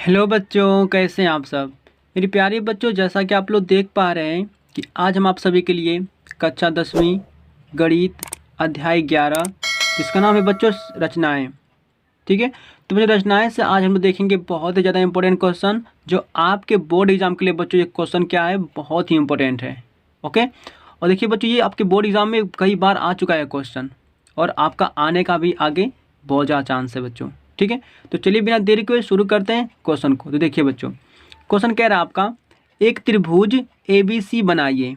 Hello बच्चों, कैसे हैं आप सब। मेरी प्यारे बच्चों, जैसा कि आप लोग देख पा रहे हैं कि आज हम आप सभी के लिए कक्षा 10वीं गणित अध्याय 11 जिसका नाम है बच्चों रचनाएं। ठीक है, तो बच्चों रचनाएं से आज हम लोग देखेंगे बहुत ही ज़्यादा इंपॉर्टेंट क्वेश्चन जो आपके बोर्ड एग्जाम के लिए बच्चों ये क्वेश्चन क्या है, बहुत ही इंपॉर्टेंट है। ओके, और देखिए बच्चों ये आपके बोर्ड एग्जाम में कई बार आ चुका है क्वेश्चन और आपका आने का भी आगे बहुत ज़्यादा चांस है बच्चों। ठीक है, तो चलिए बिना देरी के शुरू करते हैं क्वेश्चन को। तो देखिए बच्चों, क्वेश्चन कह रहा है आपका एक त्रिभुज ABC बनाइए।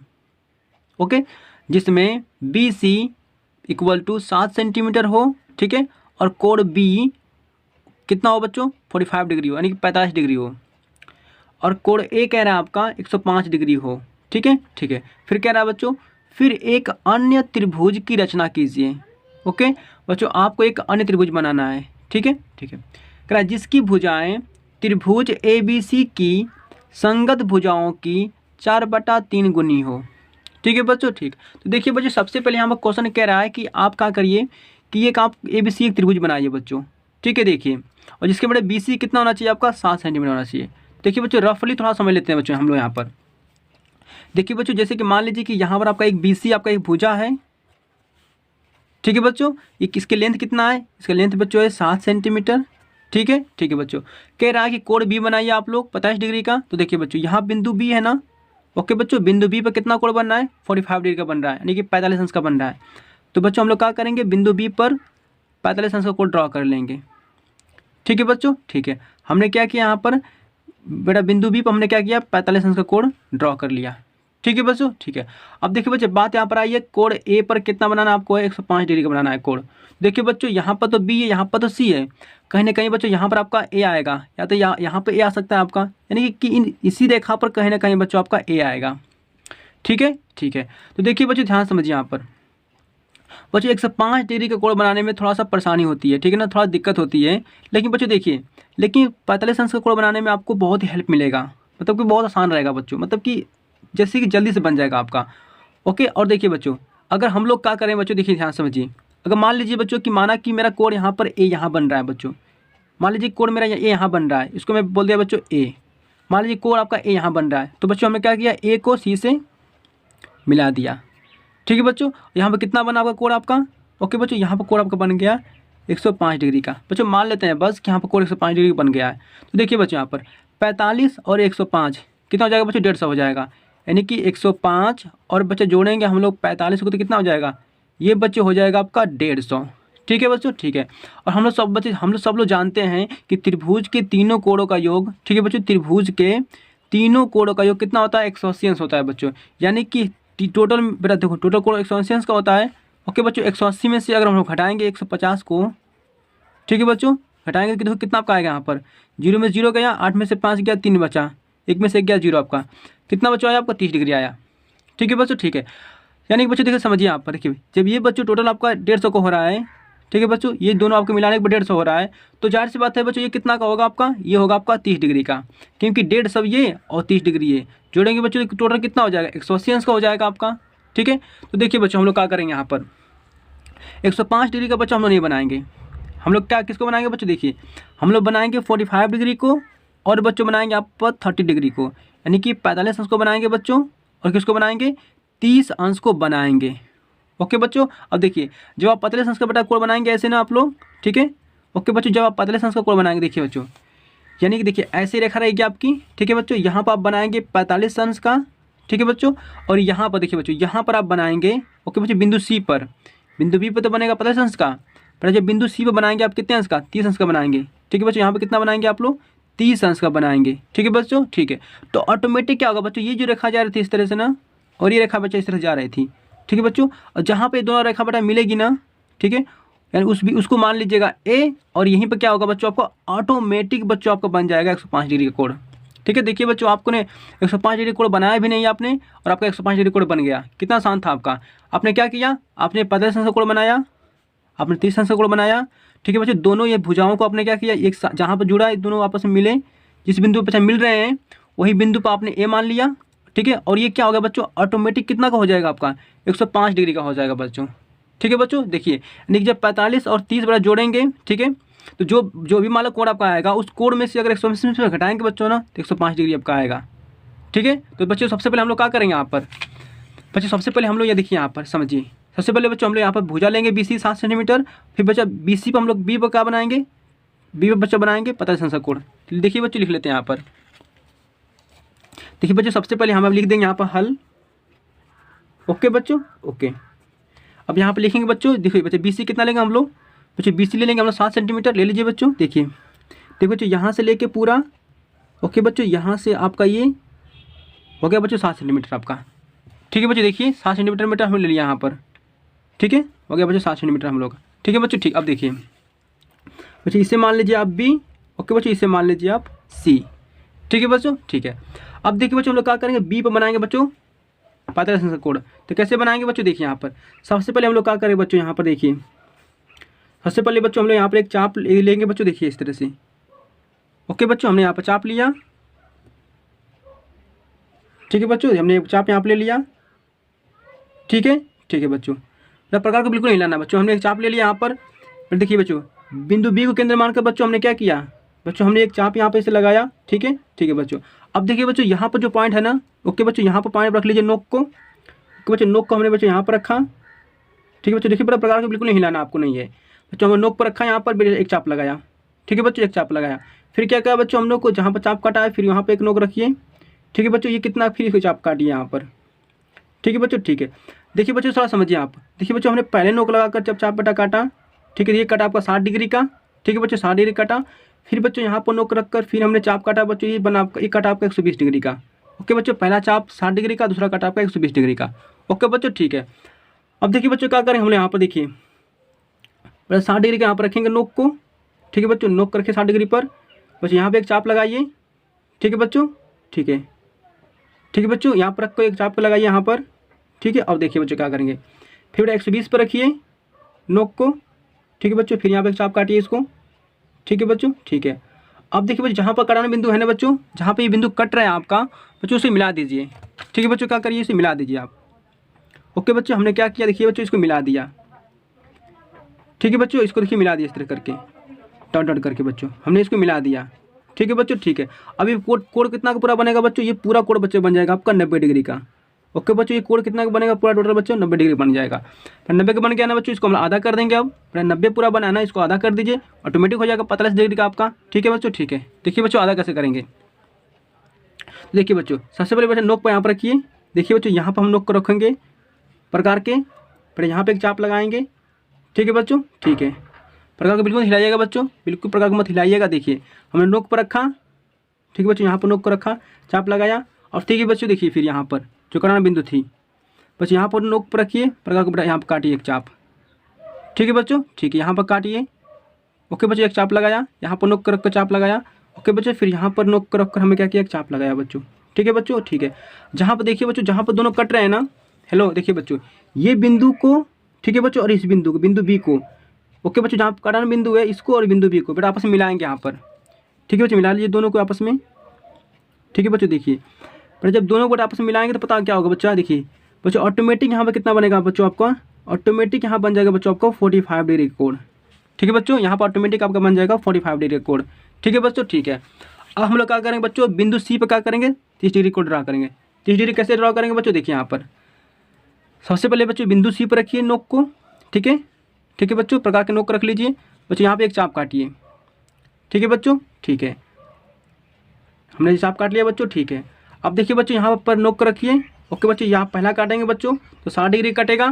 ओके, जिसमें BC इक्वल टू 7 सेंटीमीटर हो। ठीक है, और कोण B कितना हो बच्चों, 45 डिग्री हो, यानी कि 45 डिग्री हो। और कोण A कह रहा है आपका 105 डिग्री हो। ठीक है, ठीक है। फिर कह रहा है बच्चों, फिर एक अन्य त्रिभुज की रचना कीजिए। ओके बच्चों, आपको एक अन्य त्रिभुज बनाना है। ठीक है, ठीक है। कह रहा है जिसकी भुजाएं त्रिभुज ABC की संगत भुजाओं की 4/3 गुनी हो। ठीक है बच्चों, ठीक। तो देखिए बच्चों, सबसे पहले यहाँ पर क्वेश्चन कह रहा है कि आप क्या करिए कि एक आप ABC एक त्रिभुज बनाइए बच्चों। ठीक है, देखिए, और जिसके बड़े BC कितना होना चाहिए आपका, 7 सेंटीमीटर होना चाहिए। देखिए बच्चों, रफली थोड़ा समझ लेते हैं बच्चों हम लोग यहाँ पर। देखिए बच्चों, जैसे कि मान लीजिए कि यहाँ पर आपका एक BC आपका एक भुजा है। ठीक है बच्चों, ये किसके लेंथ कितना है, इसका लेंथ बच्चों है 7 सेंटीमीटर। ठीक है, ठीक है बच्चों। कह रहा है कि कोण B बनाइए आप लोग 50 डिग्री का। तो देखिए बच्चों, यहाँ बिंदु B है ना। ओके बच्चों, बिंदु B पर कितना कोण बन रहा है, 45 डिग्री का बन रहा है, यानी कि 45 अंश का बन रहा है। तो बच्चों हम लोग क्या करेंगे, बिंदु B पर 45 अंश का कोण ड्रॉ कर लेंगे। ठीक है बच्चों, ठीक है। हमने क्या किया यहाँ पर, बेटा बिंदु B पर हमने क्या किया, 45 अंश का कोण ड्रॉ कर लिया। ठीक है बच्चों, ठीक है। अब देखिए बच्चों, बात यहाँ पर आई है, कोण A पर कितना बनाना आपको है, 105 डिग्री का बनाना है कोण। देखिए बच्चों, यहाँ पर तो B है, यहाँ पर तो C है। कहीं ना कहीं बच्चों यहाँ पर आपका A आएगा, या तो यहाँ पर A आ सकता है आपका, यानी कि इसी रेखा पर कहीं ना कहीं बच्चों आपका A आएगा। ठीक है, ठीक है। तो देखिए बच्चों, ध्यान समझिए यहाँ पर बच्चों, 105 डिग्री का कोण बनाने में थोड़ा सा परेशानी होती है। ठीक है ना, थोड़ा दिक्कत होती है। लेकिन बच्चों देखिए, लेकिन 45 अंश का कोण बनाने में आपको बहुत ही हेल्प मिलेगा, मतलब कि बहुत आसान रहेगा बच्चों, मतलब कि जैसे कि जल्दी से बन जाएगा आपका। ओके, और देखिए बच्चों, अगर हम लोग क्या करें बच्चों, देखिए ध्यान समझिए। अगर मान लीजिए बच्चों कि माना कि मेरा कोण यहाँ पर A यहाँ बन रहा है बच्चों, मान लीजिए कोण मेरा A यहाँ बन रहा है, इसको मैं बोल दिया बच्चों A। मान लीजिए कोण आपका A यहाँ बन रहा है, तो बच्चों हमने क्या किया, A को C से मिला दिया। ठीक है बच्चों, यहाँ पर कितना बना आपका कोण आपका। ओके बच्चों, यहाँ पर कोण आपका बन गया 105 डिग्री का। बच्चों मान लेते हैं बस कि यहाँ पर कोण 105 डिग्री बन गया है। तो देखिए बच्चों, यहाँ पर 45 और 105 कितना हो जाएगा बच्चों, 150 हो जाएगा। यानी कि 105 और बच्चे जोड़ेंगे हम लोग 45 को, तो कितना हो जाएगा, ये बच्चे हो जाएगा आपका 150। ठीक है बच्चों, ठीक है। और हम लोग सब लोग जानते हैं कि त्रिभुज के तीनों कोणों का योग, ठीक है बच्चों, त्रिभुज के तीनों कोणों का योग कितना होता है, 180 अंश होता है बच्चों। यानी कि टोटल बेटा देखो, टोटल कोण 180 अंश का होता है। ओके बच्चों, 180 में से अगर हम लोग घटाएंगे 150 को, ठीक है बच्चों, घटाएंगे तो देखो कितना आपका आएगा, यहाँ पर 0 में 0 गया, 8 में से 5 गया, 3 बचा, 1 में से 1 गया 0, आपका कितना बच्चों आया, आपका 30 डिग्री आया। ठीक है बच्चों, ठीक है। यानी कि बच्चों देखिए समझिए यहाँ पर, देखिए जब ये बच्चों टोटल आपका 150 को हो रहा है, ठीक है बच्चों, ये दोनों आपके मिलाने के 150 हो रहा है, तो जाहिर सी बात है बच्चों, ये कितना का होगा आपका, ये होगा आपका 30 डिग्री का, क्योंकि 150 ये और 30 डिग्री ये जोड़ेंगे बच्चों, टोटल कितना हो जाएगा, 180 अंश का हो जाएगा आपका। ठीक है, तो देखिए बच्चों, हम लोग क्या करेंगे यहाँ पर, 105 डिग्री का बच्चों हम लोग नहीं बनाएंगे। हम लोग क्या किसको बनाएंगे बच्चों, देखिए हम लोग बनाएंगे 45 डिग्री को, और बच्चों बनाएंगे आप पर 30 डिग्री को, यानी कि 45 अंश को बनाएंगे बच्चों, और किसको बनाएंगे, 30 अंश को बनाएंगे। ओके बच्चों, अब देखिए जब आप 45 अंश का बेटा कोण बनाएंगे ऐसे ना आप लोग, ठीक है। ओके बच्चों, जब आप 45 अंश का कोण बनाएंगे, देखिए बच्चों, यानी कि देखिए ऐसे रेखा रहेगी आपकी। ठीक है बच्चों, यहाँ पर आप बनाएंगे 45 अंश का, ठीक है बच्चों, और यहाँ पर देखिए बच्चों, यहाँ पर आप बनाएंगे, ओके बच्चों, बिंदु C पर, बिंदु B पर तो बनेगा 45 अंश का, पर जब बिंदु C पर बनाएंगे आप कितने अंश का, 30 अंश का बनाएंगे। ठीक है बच्चों, यहाँ पर कितना बनाएंगे आप लोग, 30 अंश का बनाएंगे। ठीक है बच्चों, ठीक है। तो ऑटोमेटिक क्या होगा बच्चों, ये जो रेखा जा रही थी इस तरह से ना, और ये रेखा बच्चों इस तरह जा रही थी। ठीक है बच्चों, और जहाँ पे दोनों रेखा बेटा मिलेगी ना, ठीक है, यानी उसको मान लीजिएगा A, और यहीं पर क्या होगा बच्चों, आपको ऑटोमेटिक बच्चों आपका बन जाएगा 105 डिग्री का कोण। ठीक है, देखिए बच्चों, आपको ने 105 डिग्री कोण बनाया भी नहीं आपने, और आपका 105 डिग्री कोण बन गया। कितना आसान था आपका। आपने क्या किया, आपने 45 अंश का कोण बनाया, आपने 30 अंश का कोण बनाया। ठीक है बच्चों, दोनों ये भुजाओं को आपने क्या किया, एक जहाँ पर जुड़ा है दोनों आपस में मिले, जिस बिंदु पर मिल रहे हैं वही बिंदु पर आपने A मान लिया। ठीक है, और ये क्या होगा बच्चों, ऑटोमेटिक कितना का हो जाएगा आपका, 105 डिग्री का हो जाएगा बच्चों। ठीक है बच्चों, देखिए यानी कि जब 45 और 30 बड़ा जोड़ेंगे, ठीक है, तो जो जो भी मान लो कोण आपका आएगा, उस कोण में से अगर 180 से घटाएंगे बच्चों ना, तो 105 डिग्री आपका आएगा। ठीक है, तो बच्चों सबसे पहले हम लोग क्या करेंगे यहाँ पर, बच्चों सबसे पहले हम लोग ये देखिए यहाँ पर समझिए, सबसे पहले बच्चों हम लोग यहाँ पर भुजा लेंगे BC 7 सेंटीमीटर, फिर बच्चा BC पर हम लोग B पर क्या बनाएंगे, B पर बच्चा बनाएंगे पता संख्या कोण। देखिए बच्चों लिख लेते हैं यहाँ पर, देखिए बच्चों सबसे पहले हम लिख देंगे यहाँ पर हल। ओके बच्चों, ओके। अब यहाँ पर लिखेंगे बच्चों, देखिए बच्चे BC कितना लेंगे हम लोग, बच्चों BC ले लेंगे हम लोग 7 सेंटीमीटर ले लीजिए बच्चों। देखिए देखिए बच्चों यहाँ से लेके पूरा, ओके बच्चों यहाँ से आपका ये हो गया बच्चों 7 सेंटीमीटर आपका। ठीक है बच्चों, देखिए 7 सेंटीमीटर मीटर हमने ले लिया यहाँ पर। ठीक है, हो गया बच्चों 7 सेंटीमीटर हम लोग। ठीक है बच्चों, ठीक। अब देखिए बच्चों इसे मान लीजिए आप B, ओके बच्चों इसे मान लीजिए आप C। ठीक है बच्चों, ठीक है। अब देखिए बच्चों हम लोग क्या करेंगे, B पर बनाएंगे बच्चों पाइथागोरस का कोण। तो कैसे बनाएंगे बच्चों, देखिए यहाँ पर सबसे पहले हम लोग क्या करेंगे बच्चों, यहाँ पर देखिए सबसे पहले बच्चों हम लोग यहाँ पर एक चाप लेंगे बच्चों, देखिए इस तरह से। ओके बच्चों, हमने यहाँ पर चाप लिया। ठीक है बच्चों, हमने एक चाप यहाँ पर ले लिया। ठीक है, ठीक है बच्चों, प्रकार को बिल्कुल नहीं हिलाना बच्चों, हमने एक चाप ले लिया यहाँ पर। फिर देखिए बच्चों बिंदु B को केंद्र मानकर बच्चों हमने क्या किया, बच्चों हमने एक चाप यहाँ पे इसे लगाया। ठीक है, ठीक है बच्चों। अब देखिए बच्चों यहाँ पर जो पॉइंट है ना, ओके बच्चों यहाँ पर पॉइंट रख लीजिए नोक को। ओके बच्चों, नोक को हमने बच्चों यहाँ पर रखा। ठीक है बच्चों, देखिए बड़ा प्रकार को बिल्कुल नहीं हिलाना आपको नहीं है बच्चों, हमने नोक पर रखा, यहाँ पर एक चाप लगाया। ठीक है बच्चों, एक चाप लगाया। फिर क्या किया बच्चों हम लोग को, जहाँ पर चाप काटा है फिर यहाँ पर एक नोक रखिए। ठीक है बच्चों, ये कितना फिर इसको चाप काटिए यहाँ पर। ठीक है बच्चों, ठीक है। देखिए बच्चों थोड़ा समझिए आप, देखिए बच्चों हमने पहले नोक लगाकर जब चाप बटा काटा। ठीक है, ये कटा आपका 60 डिग्री का। ठीक है बच्चों, 60 डिग्री काटा। फिर बच्चों यहाँ पर नोक रखकर फिर हमने चाप काटा बच्चों, ये बना आपका, ये कटा आपका 120 डिग्री का। ओके बच्चों, पहला चाप 60 डिग्री का, दूसरा कटा आपका 120 डिग्री का। ओके बच्चों, ठीक है। अब देखिए बच्चों क्या करें, हमने यहाँ पर देखिए 60 डिग्री का यहाँ पर रखेंगे नोक को। ठीक है बच्चों, नोक रखे 60 डिग्री पर, बच्चों यहाँ पर एक चाप लगाइए। ठीक है बच्चों, ठीक है, ठीक है बच्चों, यहाँ पर रख कर एक चाप लगाइए यहाँ पर। ठीक है, अब देखिए बच्चों क्या करेंगे, फिर 120 पर रखिए नोक को। ठीक है बच्चों, फिर यहाँ पे एक चाप काटिए इसको। ठीक है बच्चों, ठीक है। अब देखिए बच्चों जहाँ पर कटाना बिंदु है ना बच्चों, जहाँ पे ये बिंदु कट रहा है आपका बच्चों, उसे मिला दीजिए। ठीक है बच्चों, क्या करिए, इसे मिला दीजिए आप। ओके बच्चों, हमने क्या किया, देखिए बच्चों इसको मिला दिया। ठीक है बच्चों, इसको देखिए मिला दिया इस तरह करके, डॉट डॉट करके बच्चों हमने इसको मिला दिया। ठीक है बच्चों, ठीक है। अभी कोण कितना का पूरा बनेगा बच्चों, ये पूरा कोण बच्चों बन जाएगा आपका 90 डिग्री का। ओके बच्चों, ये कोण कितना का बनेगा पूरा टोटल बच्चों, 90 डिग्री बन जाएगा। 90 का बन गया ना बच्चों, इसको हम आधा कर देंगे। अब 90 पूरा बनाना है, इसको आधा कर दीजिए, ऑटोमेटिक हो जाएगा 45 डिग्री का आपका। ठीक है बच्चों, ठीक है। देखिए बच्चों आधा कैसे करेंगे, देखिए बच्चों सबसे पहले बच्चों नोक पर यहाँ पर रखिए। देखिए बच्चों यहाँ पर हम नोक को रखेंगे प्रकार के, फिर यहाँ पर एक चाप लगाएंगे। ठीक है बच्चों, ठीक है। प्रकार को बिल्कुल हिलाइएगा बच्चों, बिल्कुल प्रकार को मत हिलाइएगा। देखिए हमने नोक पर रखा। ठीक है बच्चों, यहाँ पर नोक को रखा, चाप लगाया। और ठीक है बच्चों, देखिए फिर यहाँ पर जो कटाना बिंदु थी बस यहाँ पर नोक पर रखिए, प्रकार को यहाँ पर काटिए एक चाप। ठीक है बच्चों, ठीक है, यहाँ पर काटिए। ओके बच्चों, एक चाप लगाया, यहाँ पर नोक कर रख कर चाप लगाया। ओके बच्चों, फिर यहाँ पर नोक कर रख कर हमें क्या किया, एक चाप लगाया बच्चों। ठीक है बच्चों, ठीक है। जहाँ पर देखिए बच्चों, जहाँ पर दोनों कट रहे हैं ना, हेलो देखिए बच्चों ये बिंदु को, ठीक है बच्चों, और इस बिंदु को, बिंदु B को, ओके बच्चों जहाँ कटाना बिंदु है इसको और बिंदु B को बेटा आपस में मिलाएंगे यहाँ पर। ठीक है बच्चों, मिला लीजिए दोनों को आपस में। ठीक है बच्चों, देखिए पर जब दोनों को आपस में मिलाएंगे तो पता क्या होगा बच्चा, देखिए बच्चों ऑटोमेटिक यहाँ पर कितना बनेगा बच्चों आपका, ऑटोमेटिक यहाँ बन जाएगा बच्चों आपको 45 डिग्री कोण। ठीक है बच्चों, यहाँ पर ऑटोमेटिक आपका बन जाएगा 45 डिग्री कोण। ठीक है बच्चों, ठीक है। अब हम लोग क्या करेंगे बच्चों, बिंदु C पर क्या करेंगे, 30 डिग्री कोण ड्रा करेंगे। 30 डिग्री कैसे ड्रा करेंगे बच्चों, देखिए यहाँ पर सबसे पहले बच्चों बिंदु C पर रखिए नोक को। ठीक है, ठीक है बच्चों, प्रकार के नोक रख लीजिए बच्चों, यहाँ पे एक चाप काटिए। ठीक है बच्चों, ठीक है, हमने चाप काट लिया बच्चों। ठीक है, अब देखिए बच्चों यहाँ पर नोक रखिए। ओके बच्चों, यहाँ पहला काटेंगे बच्चों तो 60 डिग्री कटेगा,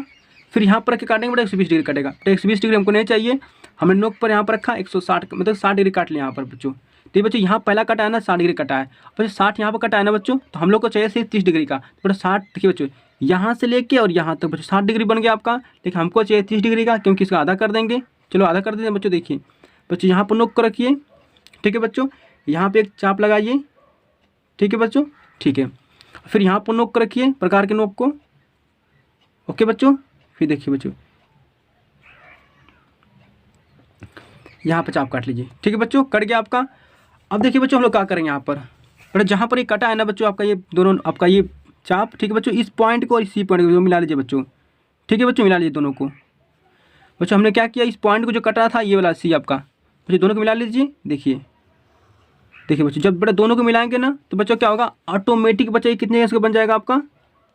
फिर यहाँ पर रख के काटेंगे बेटा 120 डिग्री कटेगा। तो 120 डिग्री हमको नहीं चाहिए, हमने नोक पर यहाँ पर रखा 160 मतलब 60 डिग्री काट लिया यहाँ पर बच्चों। तो ये बच्चों यहाँ पहला कटा है ना 60 डिग्री कटा है, बच्चों 60 यहाँ पर कटा है ना बच्चों, तो हम लोग को चाहिए सिर्फ 30 डिग्री का। तो बेटा 60 देखिए बच्चों यहाँ से लेके और यहाँ तक बच्चों 60 डिग्री बन गया आपका, लेकिन हमको चाहिए 30 डिग्री का, क्योंकि इसका आधा कर देंगे। चलो आधा कर देंगे बच्चों। देखिए बच्चों यहाँ पर नोक को रखिए। ठीक है बच्चों, यहाँ पर एक चाप लगाइए। ठीक है बच्चों, ठीक है, फिर यहाँ पर नोक को रखिए प्रकार के नोक को। ओके बच्चों, फिर देखिए बच्चों यहाँ पर चाप काट लीजिए। ठीक है बच्चों, कट गया आपका। अब देखिए बच्चों हम लोग क्या करेंगे यहाँ पर जहाँ पर ये कटा है ना बच्चों आपका, ये दोनों आपका ये चाप, ठीक है बच्चों, इस पॉइंट को और इसी पॉइंट को मिला लीजिए बच्चों। ठीक है बच्चों, मिला लीजिए दोनों को। बच्चों हमने क्या किया, इस पॉइंट को जो कटा था ये वाला C आपका बच्चों दोनों को मिला लीजिए। देखिए देखिए बच्चों, जब बेटा दोनों को मिलाएंगे ना तो बच्चों क्या होगा, ऑटोमेटिक बच्चा ये कितने का बन जाएगा आपका,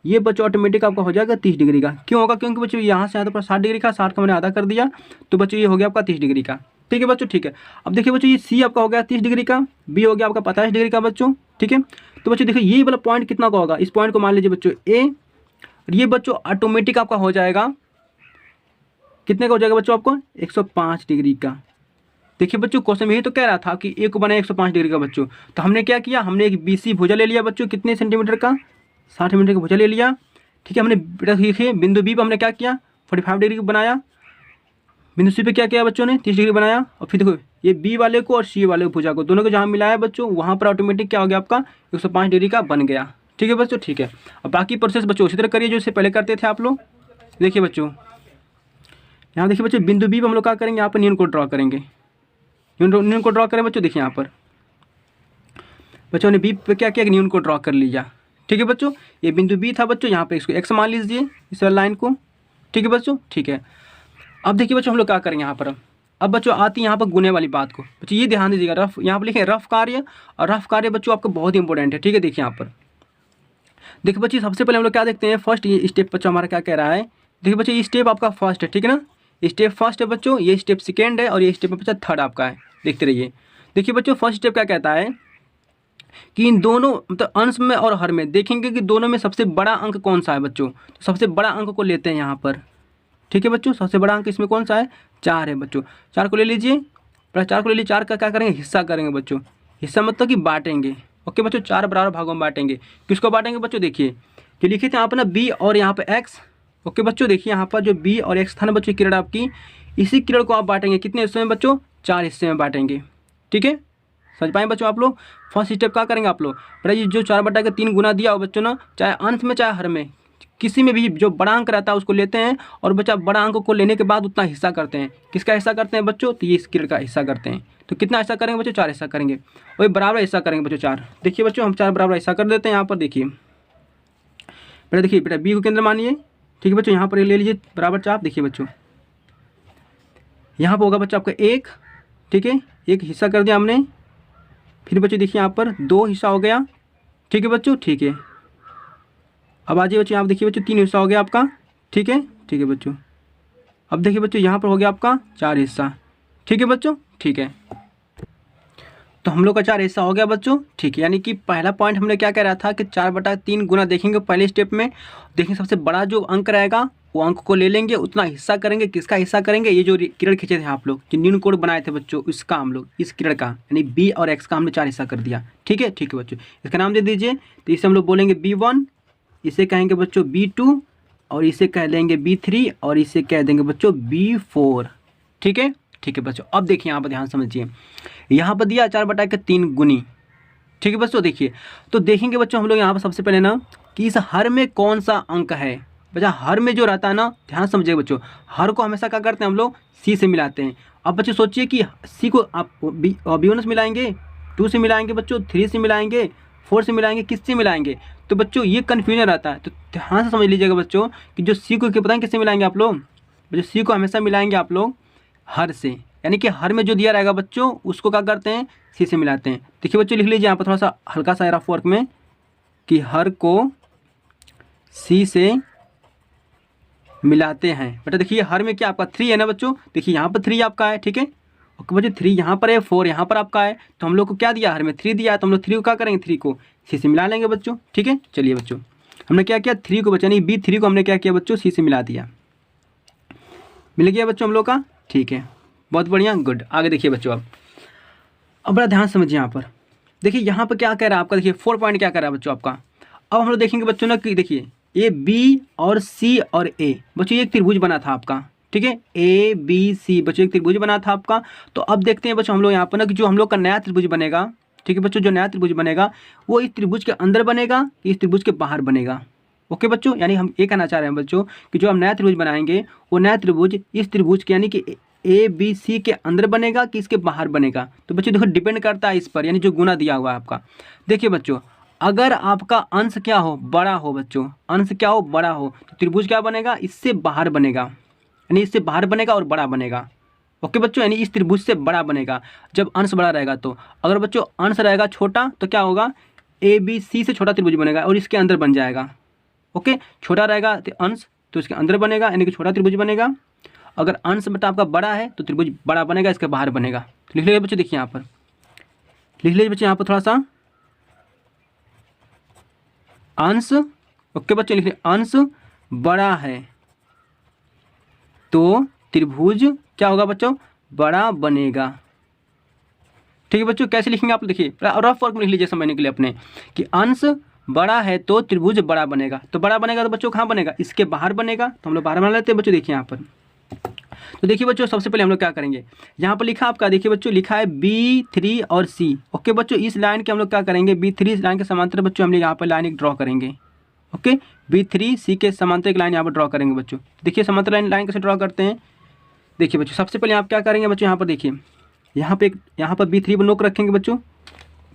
ये बच्चों ऑटोमेटिक आपका हो जाएगा 30 डिग्री का। क्यों होगा, क्योंकि बच्चों यहाँ से यहाँ पर 60 डिग्री का, 60 का मैंने आधा कर दिया, तो बच्चों ये हो गया आपका 30 डिग्री का। ठीक है बच्चों, ठीक है। अब देखिए बच्चों, ये सी आपका हो गया 30 डिग्री का, बी हो गया आपका 50 डिग्री का बच्चों। ठीक है, तो बच्चों देखिए ये वाला पॉइंट कितना का होगा, इस पॉइंट को मान लीजिए बच्चों ए, और ये बच्चों ऑटोमेटिक आपका हो जाएगा कितने का हो जाएगा बच्चों, आपको 105 डिग्री का। देखिए बच्चों, क्वेश्चन में यही तो कह रहा था कि ए को बनाए 105 डिग्री का बच्चों। तो हमने क्या किया, हमने एक BC भुजा ले लिया बच्चों, कितने सेंटीमीटर का, 60 सेंटीमीटर का भुजा ले लिया। ठीक है, हमने देखिए बिंदु बी पर हमने क्या किया, 45 डिग्री बनाया। बिंदु सी पे क्या किया बच्चों ने, 30 डिग्री बनाया। और फिर देखो ये बी वाले को और सी वाले को भुजा को दोनों को जहाँ मिलाया बच्चों, वहाँ पर ऑटोमेटिक क्या हो गया आपका 105 डिग्री का बन गया। ठीक है बच्चों, ठीक है। अब बाकी प्रोसेस बच्चों उसी तरह करिए जो इससे पहले करते थे आप लोग। देखिए बच्चों, यहाँ देखिए बच्चों, बिंदु बी पर हम लोग क्या करेंगे, यहाँ पर न्यून को ड्रॉ करेंगे। न्यून को ड्रॉ करें बच्चों। देखिए यहाँ पर बच्चों ने बी पे क्या किया, न्यून को ड्रॉ कर लिया। ठीक है बच्चों, ये बिंदु बी था बच्चों, यहाँ पे इसको एक्स मान लीजिए इस लाइन को। ठीक है बच्चों, ठीक है। अब देखिए बच्चों हम लोग क्या करेंगे यहाँ पर, अब बच्चों आती है यहाँ पर गुने वाली बात को। बच्चों ये ध्यान दीजिएगा, रफ यहाँ पर लिखे रफ कार्य, और रफ कार्य बच्चों आपका बहुत इंपॉर्टेंट है। ठीक है, देखिए यहाँ पर देखिए बच्चों, सबसे पहले हम लोग क्या देखते हैं, फर्स्ट ये स्टेप बच्चों हमारा क्या कह रहा है। देखिए बच्चों, ये स्टेप आपका फर्स्ट है, ठीक है ना, स्टेप फर्स्ट है बच्चों, ये स्टेप सेकेंड है, और ये स्टेप बच्चा थर्ड आपका है। देखते रहिए। देखिए बच्चों, फर्स्ट स्टेप क्या कहता है कि इन दोनों मतलब अंश में और हर में देखेंगे कि दोनों में सबसे बड़ा अंक कौन सा है बच्चों। तो सबसे बड़ा अंक को लेते हैं यहाँ पर। ठीक है बच्चों, सबसे बड़ा अंक इसमें कौन सा है, 4 है बच्चों। 4 को ले लीजिए, पहले 4 को ले लीजिए। 4 का क्या करेंगे, हिस्सा करेंगे बच्चों। हिस्सा मतलब कि बांटेंगे। ओके बच्चों, 4 बराबर भागों में बांटेंगे। किसको बांटेंगे बच्चों, देखिए जो लिखे थे यहाँ पर ना बी और यहाँ पर एक्स। ओके बच्चों, देखिए यहाँ पर जो बी और एक्स था ना बच्चों, किरण आपकी, इसी किरण को आप बांटेंगे कितने हिस्सों में बच्चों, 4 हिस्से में बांटेंगे। ठीक है, समझ पाए बच्चों आप लोग। फर्स्ट स्टेप क्या करेंगे आप लोग, बड़ा ये जो 4/3 गुना दिया हो बच्चों ना, चाहे अंश में चाहे हर में, किसी में भी जो बड़ा अंक रहता है उसको लेते हैं, और बच्चा बड़ा अंक को लेने के बाद उतना हिस्सा करते हैं। किसका हिस्सा करते हैं बच्चों, तो ये इस किरण का हिस्सा करते हैं। तो कितना हिस्सा करेंगे बच्चों, 4 हिस्सा करेंगे, और बराबर हिस्सा करेंगे बच्चों 4। देखिए बच्चों, हम 4 बराबर हिस्सा कर देते हैं यहाँ पर। देखिए बेटा, देखिए बेटा बी को केंद्र मानिए। ठीक है बच्चों, यहाँ पर ले लीजिए बराबर चाप। देखिए बच्चों, यहाँ पर होगा बच्चों आपका 1। ठीक है, 1 हिस्सा कर दिया हमने। फिर बच्चों देखिए यहाँ पर 2 हिस्सा हो गया। ठीक है बच्चों, ठीक है। अब आ जाइए बच्चों, यहाँ पर देखिए बच्चों 3 हिस्सा हो गया आपका। ठीक है, ठीक है बच्चों। अब देखिए बच्चों, यहाँ पर हो गया आपका 4 हिस्सा। ठीक है बच्चों, ठीक है। तो हम लोग का 4 हिस्सा हो गया बच्चों। ठीक है, यानी कि पहला पॉइंट हमने क्या कह रहा था कि 4/3 गुना देखेंगे पहले स्टेप में। देखेंगे सबसे बड़ा जो अंक रहेगा वो अंक को ले लेंगे, उतना हिस्सा करेंगे। किसका हिस्सा करेंगे, ये जो किरण खींचे थे आप लोग, जो न्यून कोड बनाए थे बच्चों, इसका हम लोग इस किरण का यानी बी और एक्स का हमने 4 हिस्सा कर दिया। ठीक है, ठीक है बच्चों, इसका नाम दे दीजिए। तो इसे हम लोग बोलेंगे B1, इसे कहेंगे बच्चों B2, और इसे कह देंगे B3, और इसे कह देंगे बच्चों B4। ठीक है, ठीक है बच्चों। अब देखिए यहाँ पर ध्यान समझिए, यहाँ पर दिया 4/3 गुनी। ठीक है बच्चों, देखिए तो देखेंगे बच्चों हम लोग यहाँ पर सबसे पहले ना कि इस हर में कौन सा अंक है। बच्चा हर में जो रहता है ना, ध्यान समझिए बच्चों, हर को हमेशा क्या करते हैं हम लोग, सी से मिलाते हैं। अब बच्चों सोचिए कि सी को आप B1 से मिलाएंगे, 2 से मिलाएंगे बच्चों, 3 से मिलाएंगे, 4 से मिलाएंगे, किससे मिलाएंगे। तो बच्चों ये कन्फ्यूजन रहता है, तो ध्यान से समझ लीजिएगा बच्चों कि जो सी को पता है किससे मिलाएंगे आप लोग, बच्चों सी को हमेशा मिलाएंगे आप लोग हर से। यानी कि हर में जो दिया रहेगा बच्चों उसको क्या करते हैं, सी से मिलाते हैं। देखिए बच्चों, लिख लीजिए यहाँ पर थोड़ा सा हल्का सा रफ वर्क में कि हर को सी से मिलाते हैं। बेटा देखिए हर में क्या आपका 3 है ना बच्चों, देखिए यहाँ पर 3 आपका है। ठीक है, ओके बच्चों, 3 यहाँ पर है, 4 यहाँ पर आपका है। तो हम लोग को क्या दिया, हर में 3 दिया है, तो हम लोग 3 को क्या करेंगे, 3 को सी से मिला लेंगे बच्चों। ठीक है, चलिए बच्चों, हमने क्या किया, 3 को बच्चा नहीं B3 को हमने क्या किया बच्चों, सी से मिला दिया। मिल गया बच्चों हम लोग का। ठीक है, बहुत बढ़िया, गुड। आगे देखिए बच्चों, अब बड़ा ध्यान समझिए यहाँ पर। देखिए यहाँ पर क्या कह रहा है आपका, देखिए 4 पॉइंट क्या कह रहा है बच्चों आपका। अब हम लोग देखेंगे बच्चों ना कि देखिए ए बी और सी और ए बच्चों, ये एक त्रिभुज बना था आपका। ठीक है, ABC बच्चों एक त्रिभुज बना था आपका। तो अब देखते हैं बच्चों हम लोग यहाँ पर ना कि जो हम लोग का नया त्रिभुज बनेगा। ठीक है बच्चों, जो नया त्रिभुज बनेगा वो इस त्रिभुज के अंदर बनेगा कि इस त्रिभुज के बाहर बनेगा। ओके बच्चों, यानी हम ये कहना चाह रहे हैं बच्चों कि जो हम नया त्रिभुज बनाएंगे वो नया त्रिभुज इस त्रिभुज के यानी कि ABC के अंदर बनेगा कि इसके बाहर बनेगा। तो बच्चों देखो डिपेंड करता है इस पर, यानी जो गुना दिया हुआ है आपका। देखिए बच्चों, अगर आपका अंश क्या हो, बड़ा हो बच्चों, अंश क्या हो, बड़ा हो, तो त्रिभुज क्या बनेगा, इससे बाहर बनेगा, यानी इससे बाहर बनेगा और बड़ा बनेगा। ओके बच्चों, यानी इस त्रिभुज से बड़ा बनेगा जब अंश बड़ा रहेगा। तो अगर बच्चों अंश रहेगा छोटा तो क्या होगा, ए बी सी से छोटा त्रिभुज बनेगा और इसके अंदर बन जाएगा। ओके, छोटा रहेगा तो अंश तो इसके अंदर बनेगा, यानी कि छोटा त्रिभुज बनेगा। अगर अंश बटा आपका बड़ा है तो त्रिभुज बड़ा बनेगा, इसके बाहर बनेगा। तो लिख लीजिए बच्चों, देखिए यहाँ पर लिख लीजिए बच्चों, यहाँ पर थोड़ा सा अंश। ओके बच्चों, लिख लीजिए अंश बड़ा है तो त्रिभुज क्या होगा बच्चों, बड़ा बनेगा। ठीक है बच्चों, कैसे लिखेंगे आप देखिए, रफ वर्क में लिख लीजिए समझने के लिए अपने, कि अंश बड़ा है तो त्रिभुज बड़ा बनेगा। तो बड़ा बनेगा तो बच्चों कहाँ बनेगा, इसके बाहर बनेगा। तो हम लोग बाहर बना लेते हैं बच्चों। देखिए यहाँ पर, तो देखिए बच्चों सबसे पहले हम लोग क्या करेंगे, यहाँ पर लिखा आपका, देखिए बच्चों लिखा है B3 और C। ओके बच्चों, इस लाइन के हम लोग क्या करेंगे, B3 इस लाइन के समांतर बच्चों हम लोग यहाँ पर लाइन एक ड्रॉ करेंगे। ओके, B3 C के समांतर एक लाइन यहाँ पर ड्रॉ करेंगे बच्चों। देखिए समांतर लाइन कैसे ड्रॉ करते हैं, देखिए बच्चों सबसे पहले आप क्या करेंगे बच्चों, यहाँ पर देखिए, यहाँ पर B3 पर नोक रखेंगे बच्चों,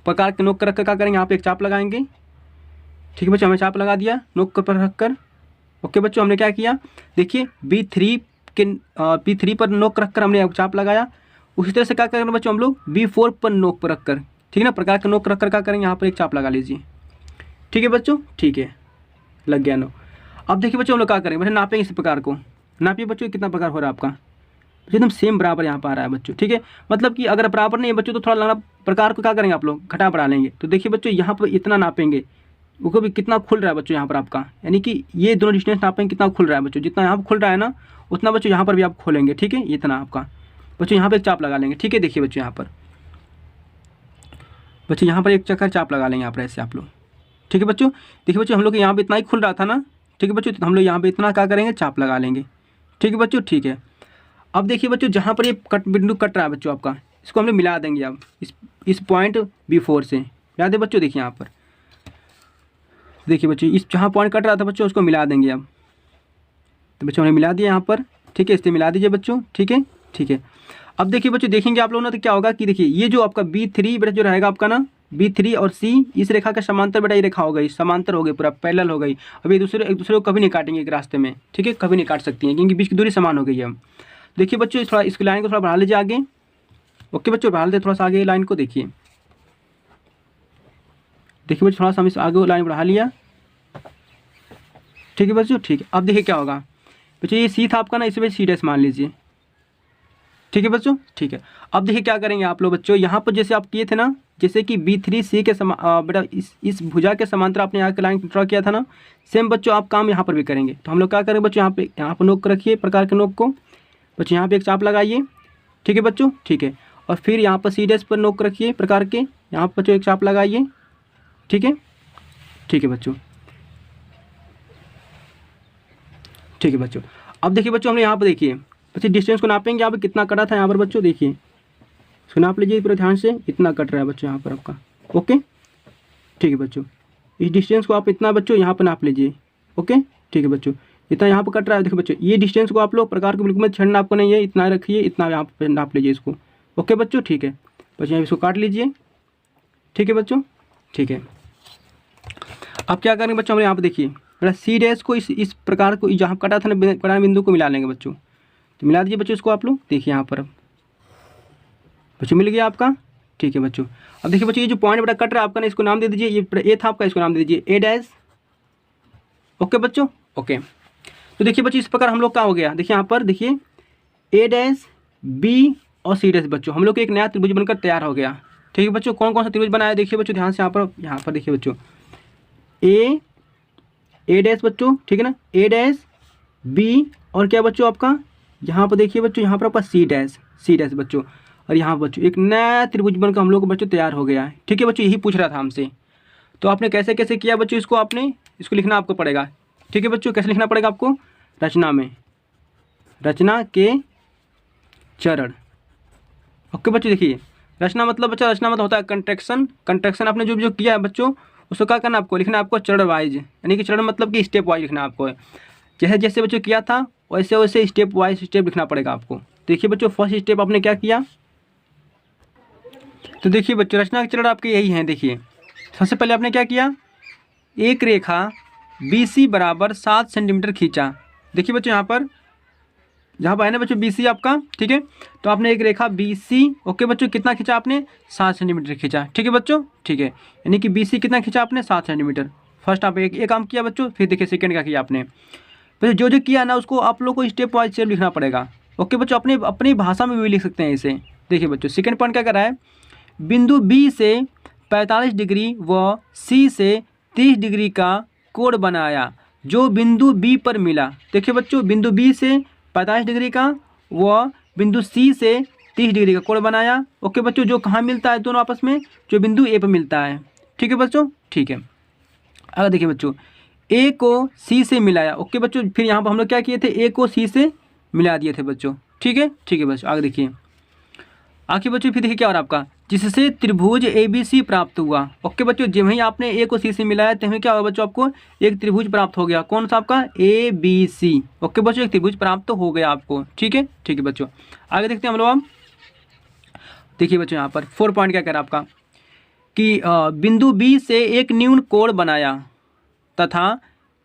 प्रकार के नोक रख कर क्या करेंगे, यहाँ पे एक चाप लगाएंगे। ठीक है बच्चों, हमने चाप लगा दिया नोक पर रख कर। ओके बच्चों, हमने क्या किया, देखिए B3 पर नोक रख कर हमने चाप लगाया। उसी तरह से क्या करेंगे बच्चों हम लोग B4 पर नोक पर रख कर, ठीक है ना, प्रकार के नोक रख कर क्या करेंगे, यहाँ पर एक चाप लगा लीजिए। ठीक है बच्चों, ठीक है, लग गया नो। अब देखिए बच्चों हम लोग क्या करेंगे, बच्चों नापेंगे इस प्रकार को, नापिए बच्चों कितना प्रकार हो रहा है आपका, एकदम सेम बराबर यहाँ पर आ रहा है बच्चों। ठीक है, मतलब कि अगर बराबर नहीं है बच्चों तो थोड़ा लगना प्रकार को क्या करेंगे आप लोग, घटा बढ़ा लेंगे। तो देखिए बच्चों यहाँ पर इतना नापेंगे, वो भी कितना खुल रहा है बच्चों यहाँ पर आपका, यानी कि ये दोनों डिस्टेंस नापेंगे कितना खुल रहा है बच्चों, जितना यहाँ पर खुल रहा है ना उतना बच्चों यहाँ पर भी आप खोलेंगे। ठीक है, इतना आपका बच्चों यहाँ पर एक चाप लगा लेंगे। ठीक है, देखिए बच्चों यहाँ पर एक चक्कर चाप लगा लेंगे यहाँ पर ऐसे आप लोग। ठीक है बच्चों, देखिए बच्चों हम लोग यहाँ पर इतना ही खुल रहा था ना। ठीक है बच्चों, तो हम लोग यहाँ पर इतना क्या करेंगे, चाप लगा लेंगे। ठीक है बच्चों, ठीक है। अब देखिए बच्चों जहाँ पर ये बिंदु कट रहा है बच्चों आपका, इसको हम लोग मिला देंगे अब इस पॉइंट B4 से मिला दे बच्चों। देखिए यहाँ पर, देखिए बच्चों इस जहाँ पॉइंट कट रहा था बच्चों उसको मिला देंगे अब। तो बच्चों हमने मिला दिया यहाँ पर। ठीक है, इससे मिला दीजिए बच्चों। ठीक है, ठीक है। अब देखिए बच्चों देखेंगे आप लोग ना, तो क्या होगा कि देखिए ये जो आपका B3 बेटा जो रहेगा आपका ना, B3 और C इस रेखा का समांतर बेटा, ये रेखा हो गई समांतर हो गई, पूरा पैरेलल हो गई। अब ये एक दूसरे को कभी नहीं काटेंगे एक रास्ते में। ठीक है, कभी नहीं काट सकती हैं क्योंकि बीच की दूरी समान हो गई है। देखिए बच्चों थोड़ा इसकी लाइन को थोड़ा बढ़ा लीजिए आगे। ओके बच्चों, बढ़ा लेते थोड़ा सा आगे लाइन को। देखिए बच्चों थोड़ा सा हम इस आगे लाइन बढ़ा लिया। ठीक है बच्चों, ठीक है। अब देखिए क्या होगा बच्चों, ये C था आपका ना, इसे C' मान लीजिए। ठीक है बच्चों, ठीक है। अब देखिए क्या करेंगे आप लोग बच्चों, यहाँ पर जैसे आप किए थे ना, जैसे कि B3 C के बेटा इस भुजा के समांतर आपने यहाँ की लाइन ड्रॉ किया था ना, सेम बच्चों आप काम यहाँ पर भी करेंगे। तो हम लोग क्या करेंगे बच्चों, यहाँ पर नोक रखिए प्रकार के नोक को बच्चों, यहाँ पे एक चाप लगाइए। ठीक है बच्चों, ठीक है। और फिर यहाँ पर C' पर नोक रखिए प्रकार के, यहाँ पर बच्चों एक चाप लगाइए। ठीक है, ठीक है बच्चों, ठीक है बच्चों। अब देखिए बच्चों हमने यहाँ पर देखिए बच्चे डिस्टेंस को नापेंगे, यहाँ पर कितना कटा था यहाँ पर बच्चों, देखिए इसको नाप लीजिए पूरा ध्यान से, इतना कट रहा है बच्चों यहाँ पर आपका। ओके, ठीक है बच्चों, इस डिस्टेंस को आप इतना बच्चों यहाँ पर नाप लीजिए। ओके, ठीक है बच्चों, इतना यहाँ पर कट रहा है। देखिए बच्चों ये डिस्टेंस को आप लोग प्रकार के बिल्कुल में छेड़ना आपको नहीं है, इतना रखिए, इतना यहाँ पर नाप लीजिए इसको। ओके बच्चों, ठीक है बच्चों, यहाँ इसको काट लीजिए। ठीक है बच्चों, ठीक है। अब क्या करेंगे बच्चों, हमें यहाँ पर देखिए बेटा C' को इस प्रकार को जहाँ कटा था ना प्रधान बिंदु को मिला लेंगे बच्चों। तो मिला दीजिए बच्चों इसको आप लोग। देखिए यहाँ पर बच्चों मिल गया आपका। ठीक है बच्चों, अब देखिए बच्चों ये जो पॉइंट बेटा कट रहा है आपका ना, इसको नाम दे दीजिए, ये A था आपका, इसको नाम दे दीजिए A'। ओके बच्चों, ओके। तो देखिए बच्चों इस प्रकार हम लोग का हो गया। देखिए यहाँ पर देखिए A', B और C' बच्चों हम लोग का एक नया त्रिभुज बनकर तैयार हो गया। ठीक है बच्चों, कौन कौन सा त्रिभुज बनाया देखिए बच्चों ध्यान से। यहाँ पर देखिए बच्चों A' बच्चों, ठीक है ना, A', B और क्या बच्चों आपका यहाँ पर देखिए बच्चों, यहाँ पर आपका C' बच्चों, और यहाँ बच्चों एक नया त्रिभुज बनकर हम लोग बच्चों तैयार हो गया है। ठीक है बच्चों, यही पूछ रहा था हमसे। तो आपने कैसे कैसे किया बच्चों, इसको लिखना आपको पड़ेगा। ठीक है बच्चों, कैसे लिखना पड़ेगा आपको, रचना में, रचना के चरण। ओके बच्चों, देखिए रचना मतलब बच्चा, रचना मतलब होता है कंट्रैक्शन आपने जो किया है बच्चों, उसको क्या करना आपको, लिखना आपको चरण वाइज, यानी कि चरण मतलब कि स्टेप वाइज लिखना आपको। जैसे जैसे बच्चों किया था वैसे वैसे स्टेप वाइज स्टेप लिखना पड़ेगा आपको। देखिए बच्चों फर्स्ट स्टेप आपने क्या किया, तो देखिए बच्चों रचना के चरण आपके यही हैं। देखिए सबसे पहले आपने क्या किया, एक रेखा BC बराबर 7 सेंटीमीटर खींचा। देखिए बच्चों यहाँ पर जहाँ पर है ना बच्चों BC आपका, ठीक है। तो आपने एक रेखा BC, ओके बच्चों, कितना खींचा आपने 7 सेंटीमीटर खींचा, ठीक है बच्चों, ठीक है। यानी कि BC कितना खींचा आपने 7 सेंटीमीटर। फर्स्ट आप एक काम किया बच्चों, फिर देखिए सेकंड का किया आपने। फिर जो जो किया ना उसको आप लोग को स्टेप वाइज से लिखना पड़ेगा, ओके बच्चों। अपने अपनी भाषा में भी लिख सकते हैं इसे। देखिए बच्चों सेकंड पॉइंट क्या कर रहा है, बिंदु B से 45 डिग्री व C से 30 डिग्री का कोण बनाया जो बिंदु B पर मिला। देखिए बच्चों बिंदु B से 45 डिग्री का व बिंदु C से 30 डिग्री का कोण बनाया, ओके बच्चों, जो कहाँ मिलता है दोनों आपस में, जो बिंदु A पर मिलता है, ठीक है बच्चों, ठीक है। अगर देखिए बच्चों A को C से मिलाया, ओके बच्चों, फिर यहाँ पर हम लोग क्या किए थे, A को C से मिला दिए थे बच्चों, ठीक है बच्चों। आगे देखिए, आखिर बच्चों फिर देखिए क्या हो रहा है आपका, जिससे त्रिभुज ABC प्राप्त हुआ, ओके बच्चों। जब ही आपने A को C से मिलाया तो क्या होगा बच्चों, आपको एक त्रिभुज प्राप्त हो गया। कौन सा आपका ABC, ओके बच्चों, एक त्रिभुज प्राप्त हो गया आपको, ठीक है बच्चों। आगे देखते हैं हम लोग। अब देखिए बच्चों यहाँ पर 4 पॉइंट क्या कह रहा है आपका कि बिंदु B से एक न्यून कोण बनाया तथा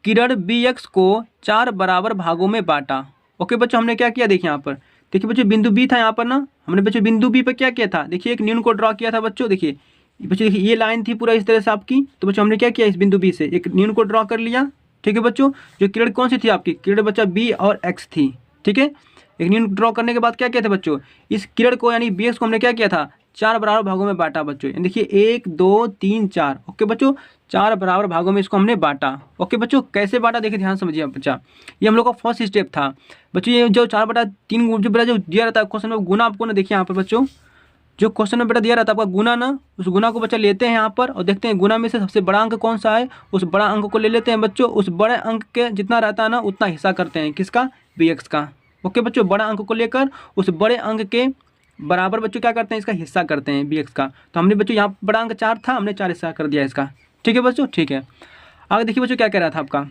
किरण BX को 4 बराबर भागों में बांटा, ओके बच्चों। हमने क्या किया देखिए यहाँ पर, देखिए बच्चों बिंदु B था यहाँ पर ना, हमने बच्चों बिंदु B पर क्या किया था, देखिए एक न्यून को ड्रॉ किया था बच्चों। देखिए बच्चों देखिए ये लाइन थी पूरा इस तरह से आपकी, तो बच्चों हमने क्या किया, इस बिंदु B से एक न्यून को ड्रॉ कर लिया, ठीक है बच्चों। जो किरण कौन सी थी आपकी, किरण बच्चा B और X थी, ठीक है। एक न्यून ड्रॉ करने के बाद क्या किया था बच्चों, इस किरण को यानी BX को हमने क्या किया था, 4 बराबर भागों में बांटा बच्चों। देखिए 1 2 3 4, ओके बच्चों, 4 बराबर भागों में इसको हमने बांटा, ओके बच्चों। कैसे बांटा देखिए ध्यान समझिए बच्चा, ये हम लोग का फर्स्ट स्टेप था बच्चों। ये जो 4/3 जो बेटा जो दिया रहता है क्वेश्चन में गुना, आपको ना देखिए यहाँ पर बच्चों, जो क्वेश्चन में बेटा दिया रहता है आपका गुना ना, उस गुना को बच्चा लेते हैं यहाँ पर और देखते हैं गुना में से सबसे बड़ा अंक कौन सा है, उस बड़ा अंक को ले लेते हैं बच्चों। उस बड़े अंक के जितना रहता है ना उतना हिस्सा करते हैं, किसका, BX का, ओके बच्चों। बड़ा अंक को लेकर उस बड़े अंक के बराबर बच्चों क्या करते हैं, इसका हिस्सा करते हैं BX का। तो हमने बच्चों यहाँ बड़ा अंक 4 था, हमने 4 हिस्सा कर दिया इसका, ठीक है बच्चों, ठीक है। आगे देखिए बच्चों क्या कह रहा था आपका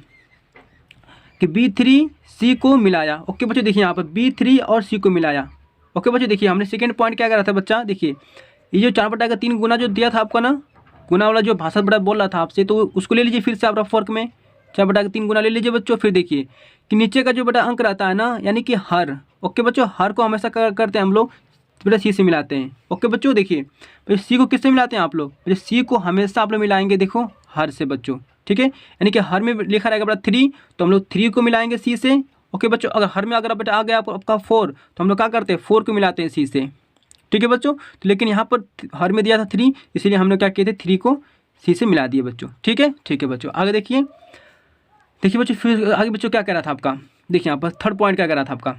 कि B3C को मिलाया, ओके बच्चों। देखिए यहाँ पर B3 और C को मिलाया, ओके बच्चों। देखिए हमने सेकंड पॉइंट क्या कह रहा था बच्चा, देखिए ये जो 4/3 गुना जो दिया था आपका ना, गुना वाला जो भाषा बड़ा बोल रहा था आपसे, तो उसको ले लीजिए फिर से आप रफ वर्क में 4/3 गुना ले लीजिए बच्चों। फिर देखिए कि नीचे का जो बेटा अंक रहता है ना, यानी कि हर, ओके बच्चों, हर को हमेशा करते हैं हम लोग बेटा C से मिलाते हैं, ओके बच्चों। देखिए C को किससे मिलाते हैं आप लोग, C को हमेशा आप लोग मिलाएंगे देखो हर से बच्चों, ठीक है। यानी कि हर में लिखा रहेगा बेटा 3, तो हम लोग 3 को मिलाएंगे C से, ओके बच्चों। अगर हर में अगर बेटा आ गया आपका 4, तो हम लोग क्या करते हैं 4 को मिलाते हैं C से, ठीक है बच्चों। तो लेकिन यहाँ पर हर में दिया था 3, इसीलिए हमने क्या किए थे 3 को C से मिला दिए बच्चों, ठीक है बच्चों। आगे देखिए बच्चों, फिर आगे बच्चों क्या कह रहा था आपका, देखिए यहाँ पर थर्ड पॉइंट क्या कह रहा था आपका,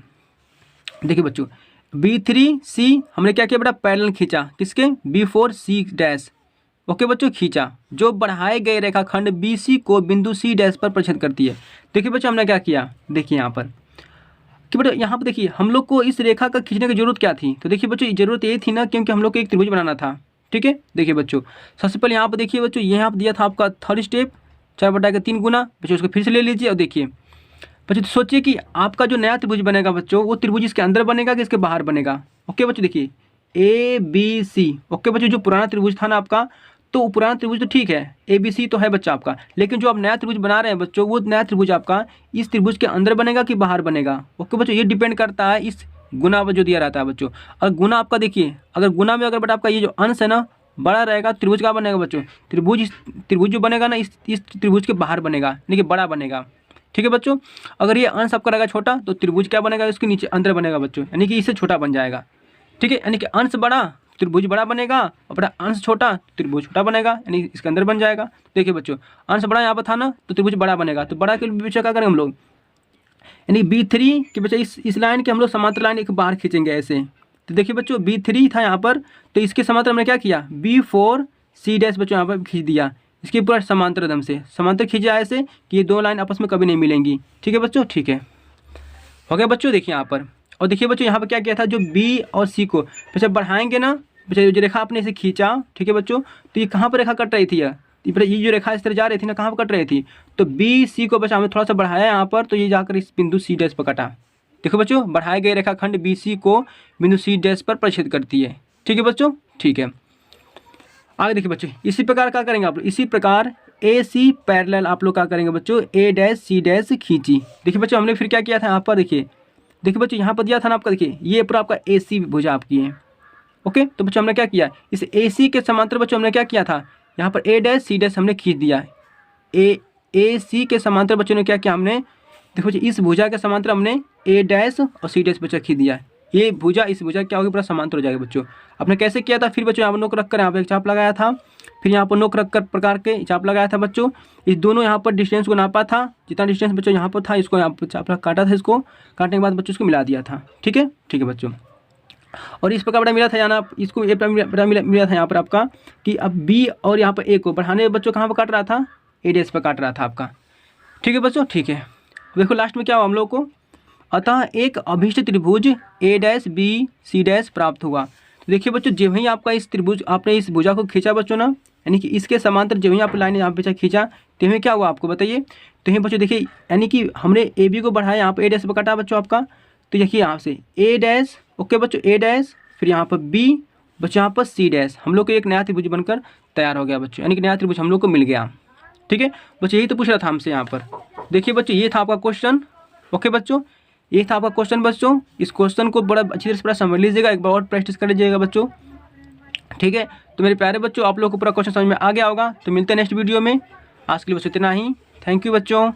देखिए बच्चों B3C हमने क्या किया बेटा, पैरेलल खींचा, किसके, B4C', ओके बच्चों, खींचा, जो बढ़ाए गए रेखाखंड BC को बिंदु C' पर प्रक्षेपित करती है। देखिए बच्चों हमने क्या किया, देखिए यहाँ पर कि बेटा यहाँ पर देखिए हम लोग को इस रेखा का खींचने की जरूरत क्या थी, तो देखिए बच्चों जरूरत ये थी ना, क्योंकि हम लोग को एक त्रिभुज बनाना था, ठीक है। देखिए बच्चों सबसे पहले यहाँ पर देखिए बच्चों, यहाँ पर दिया था आपका थर्ड स्टेप 4/3 गुना, बच्चों उसको फिर से ले लीजिए और देखिए बच्चों सोचिए कि आपका जो नया त्रिभुज बनेगा बच्चों, वो त्रिभुज इसके अंदर बनेगा कि इसके बाहर बनेगा, ओके बच्चों। देखिए ABC, ओके बच्चों, जो पुराना त्रिभुज था ना आपका, तो पुराना त्रिभुज तो ठीक है, ABC तो है बच्चा आपका, लेकिन जो आप नया त्रिभुज बना रहे हैं बच्चों, वो नया त्रिभुज आपका इस त्रिभुज के अंदर बनेगा कि बाहर बनेगा, ओके बच्चों। ये डिपेंड करता है इस गुना पर जो दिया रहता है बच्चों। अगर गुना आपका देखिए, अगर गुना में अगर बेटा आपका ये जो अंश है ना बड़ा रहेगा, त्रिभुज क्या बनेगा बच्चों, त्रिभुज जो बनेगा ना इस त्रिभुज के बाहर बनेगा, यानी कि बड़ा बनेगा, ठीक है बच्चों। अगर ये अंश आपका रहेगा छोटा, तो त्रिभुज क्या बनेगा, इसके नीचे अंदर बनेगा बच्चों, यानी कि इससे छोटा बन जाएगा, ठीक है। यानी कि अंश बड़ा त्रिभुज बड़ा बनेगा, और बड़ा अंश छोटा त्रिभुज छोटा बनेगा, यानी इसके अंदर बन जाएगा। देखिए बच्चों अंश बड़ा यहाँ पर था ना, तो त्रिभुज बड़ा बनेगा, तो बड़ा के बच्चा क्या करेंगे हम लोग, यानी B3 के बच्चा इस लाइन के हम लोग समांतर लाइन एक बाहर खींचेंगे ऐसे। तो देखिए बच्चों B3 था यहाँ पर, तो इसके समांतर हमने क्या किया, B4C' बच्चों यहाँ पर खींच दिया, इसके पूरा समांतर एकदम से समांतर खींचा ऐसे कि ये दो लाइन आपस में कभी नहीं मिलेंगी, ठीक है बच्चों, ठीक है, हो गया बच्चों। देखिए यहाँ पर, और देखिए बच्चों यहाँ पर क्या किया था, जो B और C को बच्चा बढ़ाएंगे ना बच्चा, जो रेखा आपने इसे खींचा, ठीक है बच्चों, तो ये कहाँ पर रेखा कट रही थी, ये जो रेखा इस तरह जा रही थी ना, कहाँ पर कट रही थी, तो BC को बच्चा हमने थोड़ा सा बढ़ाया यहाँ पर, तो ये जाकर इस बिंदु C' पर कटा। देखो बच्चों बढ़ाए गए रेखाखंड BC को बिंदु C' पर प्रक्षेपित करती है, ठीक है बच्चों, ठीक है। आगे देखिए बच्चों इसी प्रकार क्या करेंगे आप लोग, इसी प्रकार AC पैरेलल आप लोग क्या करेंगे बच्चों, A' C' खींची। देखिए बच्चों हमने फिर क्या किया था यहाँ पर, देखिए देखिए बच्चों यहाँ पर दिया था ना आपका, देखिए ये पूरा आपका AC भुजा आपकी है। ओके, तो बच्चों हमने क्या किया, इस AC के समांतर बच्चों हमने क्या किया था, यहाँ पर A डैश C डैश हमने खींच दिया। AC के समांतर बच्चों ने क्या किया, हमने देखो जी इस भुजा के समांतर हमने A डैश और C डैश बच्चा खींच दिया। ये भुजा इस भुजा क्या होगी, पूरा समांतर हो जाएगा बच्चों। आपने कैसे किया था, फिर बच्चों यहाँ पर नोक रखकर यहाँ पर एक चाप लगाया था, फिर यहाँ पर नोक रखकर प्रकार के चाप लगाया था बच्चों। इस दोनों यहाँ पर डिस्टेंस को नापा था, जितना डिस्टेंस बच्चों यहाँ पर था इसको यहाँ पर चाप काटा था, इसको काटने के बाद बच्चों इसको मिला दिया था। ठीक है बच्चों। और इस प्रकार बड़ा मिला था यहाँ इसको ए बड़ा मिला था यहाँ पर आपका कि अब B और यहाँ पर A को बढ़ाने बच्चों कहाँ पर काट रहा था, A डैश पर काट रहा था आपका। ठीक है बच्चों, ठीक है। देखो लास्ट में क्या हुआ हम लोग को, अतः एक अभिष्ट त्रिभुज A dash B C dash प्राप्त हुआ। तो देखिए बच्चों जब ही आपका इस त्रिभुज आपने इस भुजा को खींचा बच्चों ना, यानी कि इसके समांतर जब ही आप लाइन यहाँ पे खींचा तो में क्या हुआ आपको बताइए। तो यही बच्चों देखिए यानी कि हमने AB को बढ़ाया, यहाँ पर A डैश पर काटा बच्चों आपका, तो देखिए यहाँ से A डैश, ओके बच्चों A डैश, फिर यहाँ पर B बच्चों, यहाँ पर C डैश, हम लोग को एक नया त्रिभुज बनकर तैयार हो गया बच्चों, यानी कि नया त्रिभुज हम लोग को मिल गया। ठीक है बच्चों, यही तो पूछ रहा था हमसे यहाँ पर। देखिए बच्चों ये था आपका क्वेश्चन। ओके बच्चों, ये था आपका क्वेश्चन बच्चों। इस क्वेश्चन को बड़ा अच्छी तरह से पूरा समझ लीजिएगा, एक बार और प्रैक्टिस कर लीजिएगा बच्चों। ठीक है, तो मेरे प्यारे बच्चों आप लोग को पूरा क्वेश्चन समझ में आ गया होगा। तो मिलते हैं नेक्स्ट वीडियो में, आज के लिए बस इतना ही। थैंक यू बच्चों।